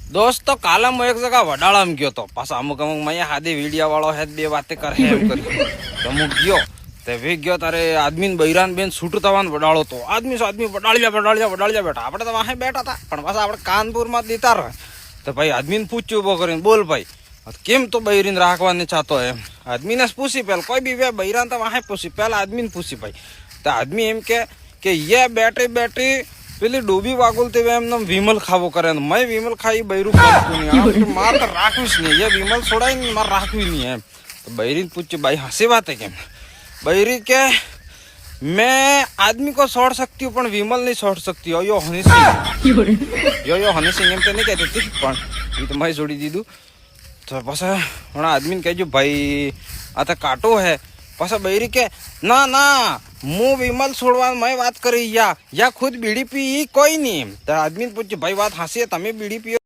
દોસ્તો કાલે હું એક જગા વડાળામાં ગયો તો પાછા અમુક મેં હાદી વીડિયા વાળો હે બે વાતે કરે એમ કરી તો હું ગયો તે વે ગયો તારે આદમી બૈરાન બેન છૂટ થવાનું વડાળો તો આદમી વડાળ્યા બેઠા આપણે તો વાહે બેઠા હતા પણ પાછા આપણે કાનપુરમાં દીતા રહે તો ભાઈ આદમીને પૂછ્યું ઉભો કરીને બોલ ભાઈ કેમ તો બૈરીને રાખવાની ચાહતો એમ આદમીને પૂછી પહેલા કોઈ બી બે બૈરાન તો વાહે પૂછી પહેલા આદમીને પૂછી ભાઈ તો આદમી એમ કે યે બેટરી પેલી ડૂબી વાગુલતી એમને વિમલ ખાવો કરે ને મેં વિમલ ખાઈ બૈરું ખાતું માર તો રાખવીશ નહીં એ વિમલ છોડાય ને મારે રાખવી નહીં એમ તો બૈરીને પૂછ્યું ભાઈ હસી વાત કેમ બૈરી કે मैं आदमी को छोड़ सकती हूँ पण विमल नहीं छोड़ सकती यो हनी सिंह एम तो नहीं कहती थी पण ये तो मैं छोड़ी दीधું તો પાછા હમણાં આદમીને કહેજો ભાઈ આ તો કાંટો હે પાછા બૈરી કે ના હું વિમલ છોડવા મેં વાત કરી યા ખુદ બીડી પી કોઈ નહીં તો આદમીને પૂછ્યું ભાઈ વાત હાંસી તમે બીડી પીઓ